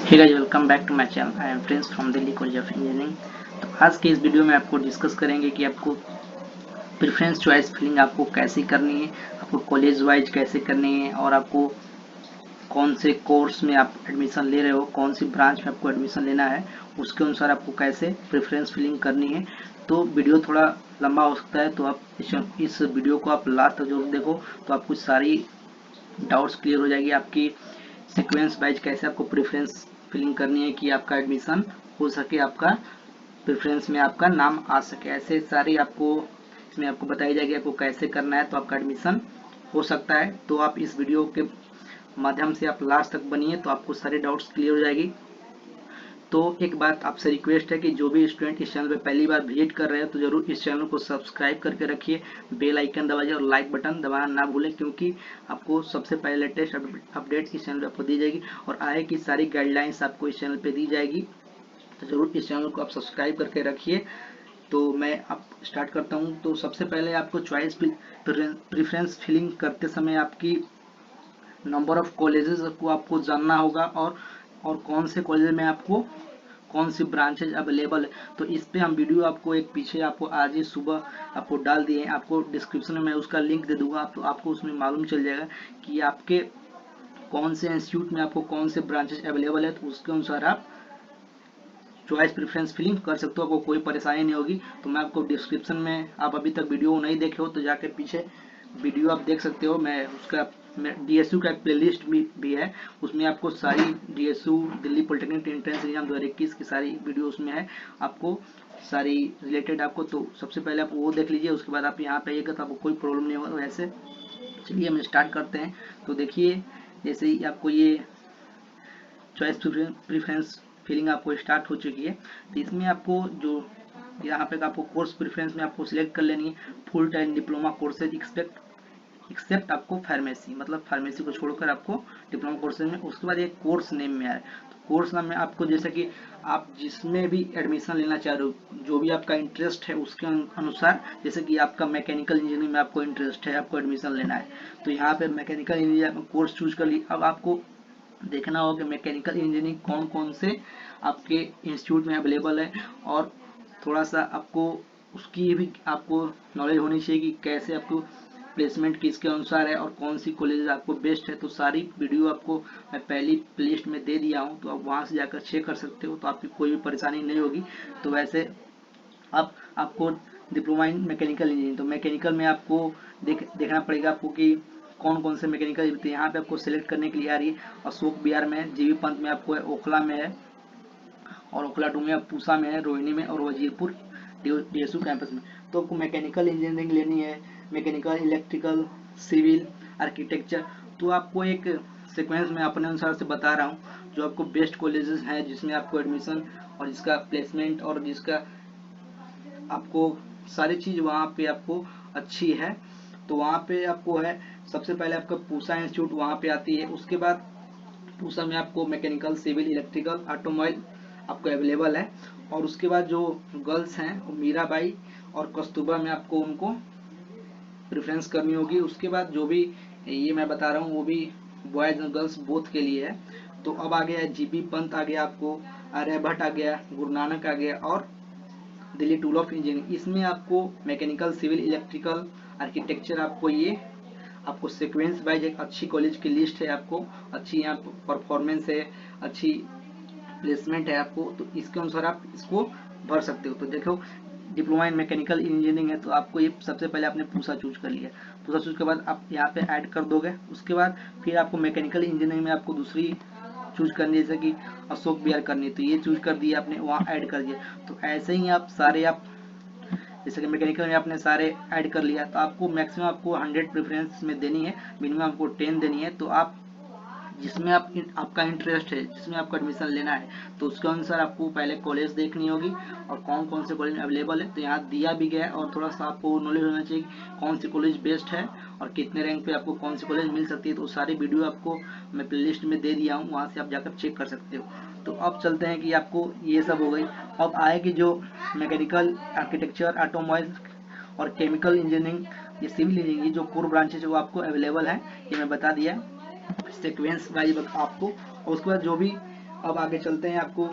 Hey guys, welcome back to my channel. I am Prince from Delhi college of engineering. तो आज के इस video में आपको डिस्कस करेंगे कि आपको प्रेफरेंस चॉइस फिलिंग आपको कैसे करनी है, आपको कॉलेज वाइज कैसे करनी है, और आपको कौन से कोर्स में आप एडमिशन ले रहे हो, कौन सी ब्रांच में आपको एडमिशन लेना है, उसके अनुसार आपको कैसे प्रेफरेंस फिलिंग करनी है। तो वीडियो थोड़ा लंबा हो सकता है, तो आप इस वीडियो को आप लास्ट तक जरूर देखो, तो आपको सारी डाउट्स क्लियर हो जाएगी। आपकी सीक्वेंस वाइज कैसे आपको प्रेफरेंस फिलिंग करनी है कि आपका एडमिशन हो सके, आपका प्रेफरेंस में आपका नाम आ सके। ऐसे सारी आपको इसमें आपको बताई जाएगी आपको कैसे करना है, तो आपका एडमिशन हो सकता है। तो आप इस वीडियो के माध्यम से आप लास्ट तक बनिए, तो आपको सारे डाउट्स क्लियर हो जाएगी। तो एक बात आपसे रिक्वेस्ट है कि जो भी स्टूडेंट इस चैनल पे पहली बार विजिट कर रहे हैं तो जरूर इस चैनल को सब्सक्राइब करके रखिए, बेल आइकन दबाइए और लाइक बटन दबाना ना भूलें, क्योंकि आपको सबसे पहले लेटेस्ट अपडेट इस चैनल पे आपको दी जाएगी और आगे की सारी गाइडलाइंस आपको इस चैनल पे दी जाएगी। तो जरूर इस चैनल को आप सब्सक्राइब करके रखिए। तो मैं अब स्टार्ट करता हूँ। तो सबसे पहले आपको चॉइस प्रेफरेंस फिलिंग करते समय आपकी नंबर ऑफ कॉलेजेस को आपको जानना होगा, और कौन से कॉलेज में आपको कौन सी ब्रांचेज अवेलेबल है। तो इस पे हम वीडियो आपको एक पीछे आपको आज ही सुबह आपको डाल दिए हैं, आपको डिस्क्रिप्शन में मैं उसका लिंक दे दूंगा, तो आपको उसमें मालूम चल जाएगा कि आपके कौन से इंस्टीट्यूट में आपको कौन से ब्रांचेज अवेलेबल है। तो उसके अनुसार आप चॉइस प्रेफरेंस फिलिंग कर सकते हो, आपको कोई परेशानी नहीं होगी। तो मैं आपको डिस्क्रिप्शन में, आप अभी तक वीडियो नहीं देखे हो तो जाके पीछे वीडियो आप देख सकते हो। मैं उसका डीएसयू का एक प्लेलिस्ट भी है, उसमें आपको सारी DSU Delhi polytechnic entrance exam 2021 की सारी वीडियो उसमें है, आपको सारी रिलेटेड आपको। तो सबसे पहले आप वो देख लीजिए, उसके बाद आप यहाँ पे आइएगा तो आपको कोई प्रॉब्लम नहीं होगा। वैसे चलिए हम स्टार्ट करते हैं। तो देखिए, जैसे ही आपको ये चॉइस प्रेफरेंस फिलिंग आपको स्टार्ट हो चुकी है, तो इसमें आपको जो यहाँ पे आपको कोर्स प्रेफरेंस में आपको सिलेक्ट कर लेनी है full time diploma courses accept आपको फार्मेसी, मतलब फार्मेसी को छोड़कर आपको डिप्लोमा कोर्सेज में। उसके बाद एक कोर्स नेम में आए, तो कोर्स नाम में आपको जैसे कि आप जिसमें भी एडमिशन लेना चाह रहे हो, जो भी आपका इंटरेस्ट है उसके अनुसार, जैसे कि आपका मैकेनिकल इंजीनियरिंग में आपको इंटरेस्ट है, आपको एडमिशन लेना है, तो यहाँ पे मैकेनिकल इंजीनियरिंग कोर्स चूज कर ली। अब आपको देखना होगा कि मैकेनिकल इंजीनियरिंग कौन कौन से आपके इंस्टीट्यूट में अवेलेबल है, और थोड़ा सा आपको उसकी भी आपको नॉलेज होनी चाहिए कि कैसे आपको प्लेसमेंट किसके अनुसार है और कौन सी कॉलेज आपको बेस्ट है। तो सारी वीडियो आपको मैं पहली प्लेलिस्ट में दे दिया हूँ, तो आप वहाँ से जाकर चेक कर सकते हो, तो आपकी कोई भी परेशानी नहीं होगी। तो वैसे अब आपको डिप्लोमा इन मैकेनिकल इंजीनियरिंग, तो मैकेनिकल में आपको देखना पड़ेगा आपको कि कौन कौन से मैकेनिकल, तो यहाँ पे आपको सिलेक्ट करने के लिए आ रही है अशोक बिहार में, जीबी पंत में आपको है, ओखला में है, और ओखला टू में, पूसा में है, रोहिणी में, और वजीरपुर डीएसयू कैंपस में। तो आपको मैकेनिकल इंजीनियरिंग लेनी है, मैकेनिकल, इलेक्ट्रिकल, सिविल, आर्किटेक्चर, तो आपको एक सीक्वेंस में अपने अनुसार से बता रहा हूँ जो आपको बेस्ट कॉलेजेस हैं जिसमें आपको एडमिशन और जिसका प्लेसमेंट और जिसका आपको सारी चीज वहाँ पे आपको अच्छी है। तो वहाँ पे आपको है, सबसे पहले आपका पूसा इंस्टीट्यूट वहाँ पे आती है, उसके बाद पूसा में आपको मैकेनिकल, सिविल, इलेक्ट्रिकल, ऑटोमोबाइल आपको अवेलेबल है, और उसके बाद जो गर्ल्स हैं वो मीराबाई और कस्तूरबा में आपको उनको प्रेफरेंस करनी होगी। उसके बाद जो भी ये मैं बता रहा हूँ वो भी बॉयज और गर्ल्स बोथ के लिए है। तो अब आ गया जीबी पंत, आ गया आपको आर्यभट्ट, आ गया गुरु नानक, आ गया और दिल्ली टूल ऑफ इंजीनियरिंग। इसमें आपको मैकेनिकल, सिविल, इलेक्ट्रिकल, आर्किटेक्चर, आपको ये आपको सीक्वेंस वाइज एक अच्छी कॉलेज की लिस्ट है, आपको अच्छी यहाँ परफॉर्मेंस है, अच्छी प्लेसमेंट है आपको, तो इसके अनुसार आप इसको भर सकते हो। तो देखो, डिप्लोमा इन मैकेनिकल इंजीनियरिंग है, तो आपको ये सबसे पहले आपने पूसा चूज कर लिया, पूसा चूज के बाद आप यहाँ पे ऐड कर दोगे। उसके बाद फिर आपको मैकेनिकल इंजीनियरिंग में आपको दूसरी चूज करनी, जैसे कि अशोक बिहार करनी, तो ये चूज कर दिया आपने, वहाँ ऐड कर दिया। तो ऐसे ही आप सारे आप जैसे कि मैकेनिकल में आपने सारे ऐड कर लिया, तो आपको मैक्सिमम आपको 100 प्रेफरेंस में देनी है, मिनिमम आपको 10 देनी है। तो आप जिसमें आपका इंटरेस्ट है, जिसमें आपको एडमिशन लेना है, तो उसके अनुसार आपको पहले कॉलेज देखनी होगी और कौन कौन से कॉलेज अवेलेबल है। तो यहाँ दिया भी गया है, और थोड़ा सा आपको नॉलेज होना चाहिए कौन सी कॉलेज बेस्ट है और कितने रैंक पे आपको कौन सी कॉलेज मिल सकती है। तो सारी वीडियो आपको मैं प्लेलिस्ट में दे दिया हूँ, वहाँ से आप जाकर चेक कर सकते हो। तो अब चलते हैं कि आपको ये सब हो गई। अब आएगी जो मैकेनिकल, आर्किटेक्चर, ऑटोमोबाइल और केमिकल इंजीनियरिंग, ये सिविल इंजीनियरिंग, ये जो कोर ब्रांचेज वो आपको अवेलेबल है, ये मैं बता दिया सीक्वेंस वाइज आपको। और उसके बाद जो भी अब आगे चलते हैं। आपको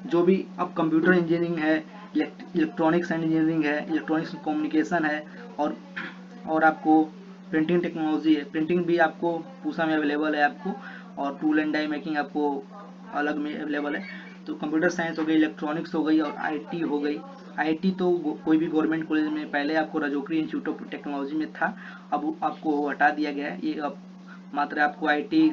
जो भी अब कंप्यूटर इंजीनियरिंग है, इलेक्ट्रॉनिक्स एंड इंजीनियरिंग है, इलेक्ट्रॉनिक्स कम्युनिकेशन है, और आपको प्रिंटिंग टेक्नोलॉजी है। प्रिंटिंग भी आपको पूसा में अवेलेबल है आपको, और टूल एंड डाई मेकिंग आपको अलग में अवेलेबल है। तो कंप्यूटर साइंस हो गई, इलेक्ट्रॉनिक्स हो गई, और आईटी हो गई। आईटी तो कोई भी गवर्नमेंट कॉलेज में पहले आपको राजौरी इंस्टीट्यूट ऑफ टेक्नोलॉजी में था, अब आपको हटा दिया गया है। ये अब मात्र आपको आईटी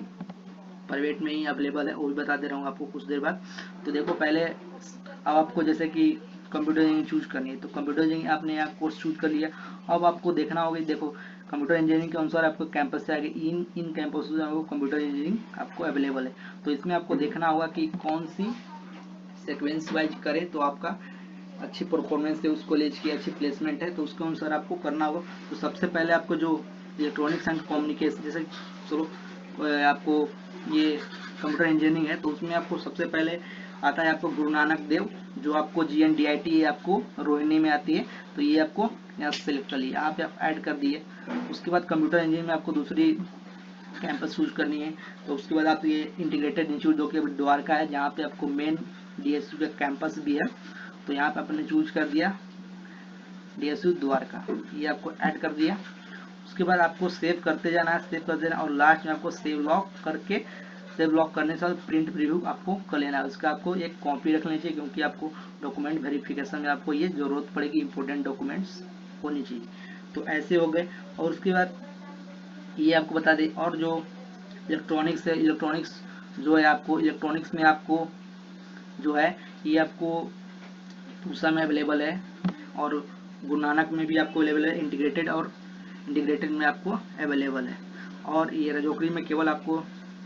प्राइवेट में ही अवेलेबल है, वो भी बता दे रहा हूँ आपको कुछ देर बाद। तो देखो पहले अब आपको जैसे कि कंप्यूटर इंजीनियरिंग चूज करनी है, तो कंप्यूटर इंजीनियरिंग आपने यहाँ कोर्स चूज कर लिया। अब आपको देखना होगा, देखो कंप्यूटर इंजीनियरिंग के अनुसार आपको कैंपस से आगे इन कैंपस में आपको कंप्यूटर इंजीनियरिंग आपको अवेलेबल है। तो इसमें आपको देखना होगा कि कौन सी सीक्वेंस वाइज करें तो आपका अच्छी परफॉर्मेंस है, उस कॉलेज की अच्छी प्लेसमेंट है, तो उसके अनुसार आपको करना होगा। तो सबसे पहले आपको जो इलेक्ट्रॉनिक्स एंड कम्युनिकेशन, जैसे चलो आपको ये कंप्यूटर इंजीनियरिंग है, तो उसमें आपको सबसे पहले आता है आपको गुरु नानक देव, जो आपको GNDIT आपको रोहिणी में आती है। तो ये आपको यहाँ से सेलेक्ट कर लिया, आप ऐड कर दिए। उसके बाद कंप्यूटर इंजीनियरिंग में आपको दूसरी कैंपस चूज करनी है। तो उसके बाद आप ये इंटीग्रेटेड इंस्टीट्यूट जो कि द्वारका है, जहाँ पे आपको मेन DSU का कैंपस भी है, तो यहाँ पे आपने चूज कर दिया DSU द्वारका, ये आपको ऐड कर दिया। उसके बाद आपको सेव करते जाना है, सेव कर देना, और लास्ट में आपको सेव लॉक करके, सेव लॉक करने से प्रिंट प्रीव्यू आपको कर लेना है। उसका आपको एक कॉपी रख लेनी चाहिए, क्योंकि आपको डॉक्यूमेंट वेरिफिकेशन में आपको ये जरूरत पड़ेगी, इंपॉर्टेंट डॉक्यूमेंट्स होनी चाहिए। तो ऐसे हो गए। और उसके बाद ये आपको बता दें, और जो इलेक्ट्रॉनिक्स है, इलेक्ट्रॉनिक्स जो है आपको इलेक्ट्रॉनिक्स में आपको जो है ये आपको पूसा में अवेलेबल है, और गुरु नानक में भी आपको अवेलेबल है, इंटीग्रेटेड में आपको अवेलेबल है। और ये राजौरी में केवल आपको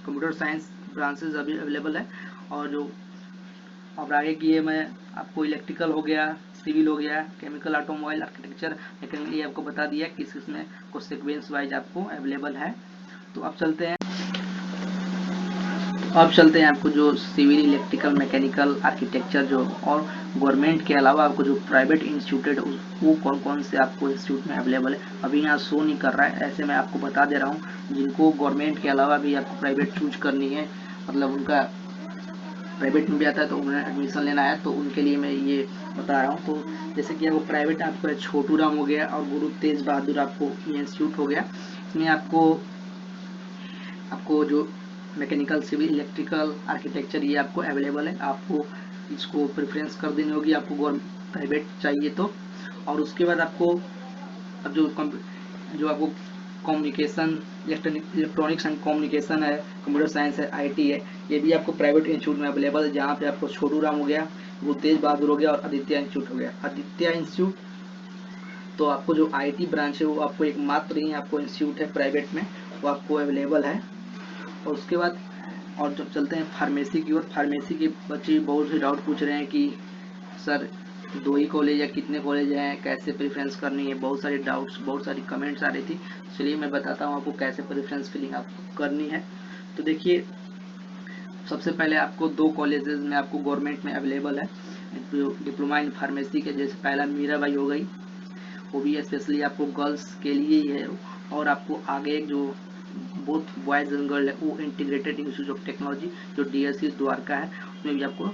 कंप्यूटर साइंस ब्रांचेज अभी अवेलेबल है। और जो अब आगे की है, मैं आपको इलेक्ट्रिकल हो गया, सिविल हो गया, केमिकल, ऑटोमोबाइल, आर्किटेक्चर, लेकिन ये आपको बता दिया किस किसमें को सीक्वेंस वाइज आपको अवेलेबल है। तो अब चलते हैं आपको जो सिविल, इलेक्ट्रिकल, मैकेनिकल, आर्किटेक्चर जो, और गवर्नमेंट के अलावा आपको जो प्राइवेट इंस्टीट्यूट है वो कौन कौन से आपको इंस्टीट्यूट में अवेलेबल है। अभी यहाँ शो नहीं कर रहा है, ऐसे मैं आपको बता दे रहा हूँ। जिनको गवर्नमेंट के अलावा भी आपको प्राइवेट चूज करनी है, मतलब उनका प्राइवेट में भी आता है तो उन्हें एडमिशन लेना है, तो उनके लिए मैं ये बता रहा हूँ। तो जैसे कि आपको प्राइवेट आपको छोटू राम हो गया, और गुरु तेज बहादुर आपको इंस्टीट्यूट हो गया। इसमें आपको जो मैकेनिकल, सिविल, इलेक्ट्रिकल, आर्किटेक्चर ये आपको अवेलेबल है। आपको इसको प्रेफरेंस कर देनी होगी, आपको प्राइवेट चाहिए तो। और उसके बाद आपको अब जो आपको कम्युनिकेशन, इलेक्ट्रॉनिक्स एंड कम्युनिकेशन है, कंप्यूटर साइंस है, आईटी है, ये भी आपको प्राइवेट इंस्टीट्यूट में अवेलेबल है, जहाँ पे आपको छोटू राम हो गया, वो तेज बहादुर हो गया, और आदित्य इंस्टीट्यूट हो गया। आदित्य इंस्टीट्यूट तो आपको जो आईटी ब्रांच है वो आपको एक मात्र ही आपको इंस्टीट्यूट है प्राइवेट में, वो आपको अवेलेबल है। और उसके बाद और जब चलते हैं फार्मेसी की ओर। फार्मेसी के बच्चे बहुत से डाउट पूछ रहे हैं कि सर 2 ही कॉलेज या कितने कॉलेज हैं, कैसे प्रेफरेंस करनी है, बहुत सारे डाउट्स, बहुत सारी कमेंट्स आ रही थी। चलिए मैं बताता हूँ आपको कैसे प्रेफरेंस फिलिंग आपको करनी है। तो देखिए सबसे पहले आपको 2 कॉलेजेस में आपको गवर्नमेंट में अवेलेबल है डिप्लोमा इन फार्मेसी के। जैसे पहला मीराबाई हो गई, वो भी स्पेशली आपको गर्ल्स के लिए ही है। और आपको आगे जो बोथ बॉयज एंड गर्ल है, वो इंटीग्रेटेड इंस्टीट्यूट ऑफ टेक्नोलॉजी जो DSU द्वारका है, उसमें भी आपको,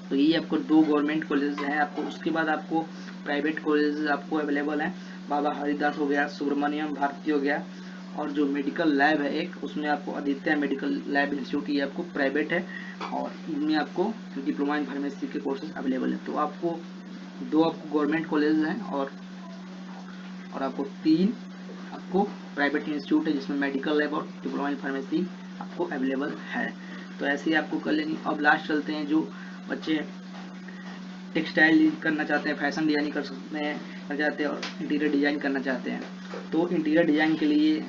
तो ये आपको 2 गवर्नमेंट कॉलेज हैं आपको। उसके बाद आपको प्राइवेट कॉलेज आपको अवेलेबल हैं, बाबा हरिदास हो गया, सुब्रमण्यम भारती हो गया, और जो मेडिकल लैब है एक, उसमें आपको आदित्य मेडिकल लैब इंस्टीट्यूट, ये आपको प्राइवेट है, और इनमें आपको डिप्लोमा इन फार्मेसी के कोर्सेज अवेलेबल है। तो आपको 2 आपको गवर्नमेंट कॉलेज हैं, और आपको 3 आपको प्राइवेट इंस्टीट्यूट है, जिसमें मेडिकल लैब और डिप्लोमा इन फार्मेसी आपको अवेलेबल है। तो ऐसे ही आपको कर लेनी। अब लास्ट चलते हैं, जो बच्चे टेक्सटाइल करना चाहते हैं, फैशन डिजाइनिंग करना चाहते हैं, और इंटीरियर डिजाइन करना चाहते हैं, तो इंटीरियर डिजाइन के लिए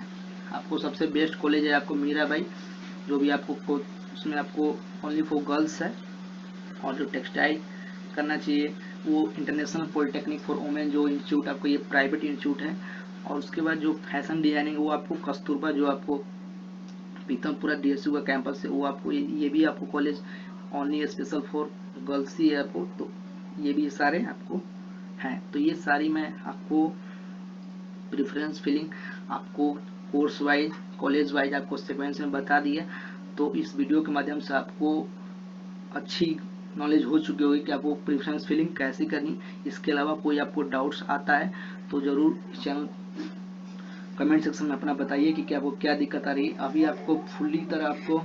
आपको सबसे बेस्ट कॉलेज है आपको मीराबाई, जो भी आपको उसमें आपको ओनली फॉर गर्ल्स है। और जो टेक्सटाइल करना चाहिए वो इंटरनेशनल पॉलिटेक्निक फॉर वुमेन जो इंस्टीट्यूट आपको, ये प्राइवेट इंस्टीट्यूट है। और उसके बाद जो फैशन डिजाइनिंग, वो आपको कस्तूरबा जो आपको पीतमपुरा DSU का कैंपस है, वो आपको ये भी आपको college only special for girls ही है आपको। तो ये भी सारे आपको हैं। तो ये सारी मैं आपको प्रेफरेंस फिलिंग आपको कोर्स वाइज, कॉलेज वाइज आपको सीक्वेंस में बता दिया। तो इस वीडियो के माध्यम से आपको अच्छी नॉलेज हो चुकी होगी कि आपको प्रेफरेंस फिलिंग कैसे करनी। इसके अलावा कोई आपको डाउट्स आता है तो ज़रूर इस चैनल कमेंट सेक्शन में अपना बताइए कि आपको क्या दिक्कत आ रही है। अभी आपको फुल्ली तरह आपको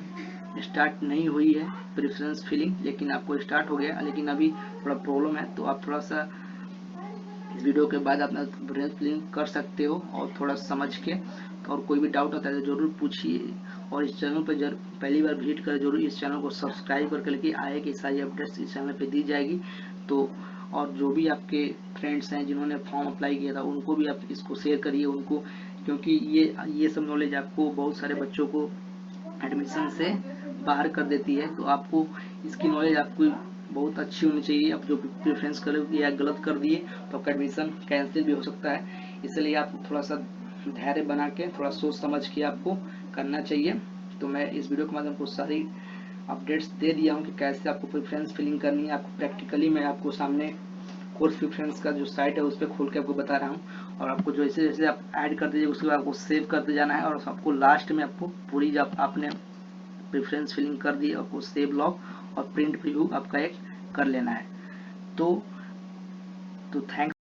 स्टार्ट नहीं हुई है प्रेफरेंस फिलिंग, लेकिन आपको स्टार्ट हो गया, लेकिन अभी थोड़ा प्रॉब्लम है। तो आप थोड़ा सा इस वीडियो के बाद अपना प्रेफरेंस फिलिंग कर सकते हो और थोड़ा समझ के। और कोई भी डाउट आता है तो ज़रूर पूछिए, और इस चैनल पर पहली बार विजिट करें जरूर इस चैनल को सब्सक्राइब करके लेके आए कि सारी अपडेट्स इस चैनल पे दी जाएगी। तो और जो भी आपके फ्रेंड्स हैं जिन्होंने फॉर्म अप्लाई किया था उनको भी आप इसको शेयर करिए उनको, क्योंकि ये सब नॉलेज आपको बहुत सारे बच्चों को एडमिशन से बाहर कर देती है। तो आपको इसकी नॉलेज आपको बहुत अच्छी होनी चाहिए। आप जो प्रेफरेंस करोगे या गलत कर दिए तो आपका एडमिशन कैंसिल भी हो सकता है। इसलिए आप थोड़ा सा धैर्य बना के थोड़ा सोच समझ के आपको करना चाहिए। तो मैं इस वीडियो के माध्यम को सारी अपडेट्स दे दिया हूँ कि कैसे आपको प्रेफरेंस फिलिंग करनी है। आपको प्रैक्टिकली मैं आपको सामने कोर्स प्रेफरेंस का जो साइट है उस पर खोल के आपको बता रहा हूँ, और आपको जैसे जैसे आप ऐड कर दीजिए उसके बाद आपको सेव करते जाना है, और आपको लास्ट में आपको पूरी जब आपने प्रेफरेंस फिलिंग कर दी आपको सेव लॉग और प्रिंट प्रीव्यू आपका एक कर लेना है। तो थैंक्स।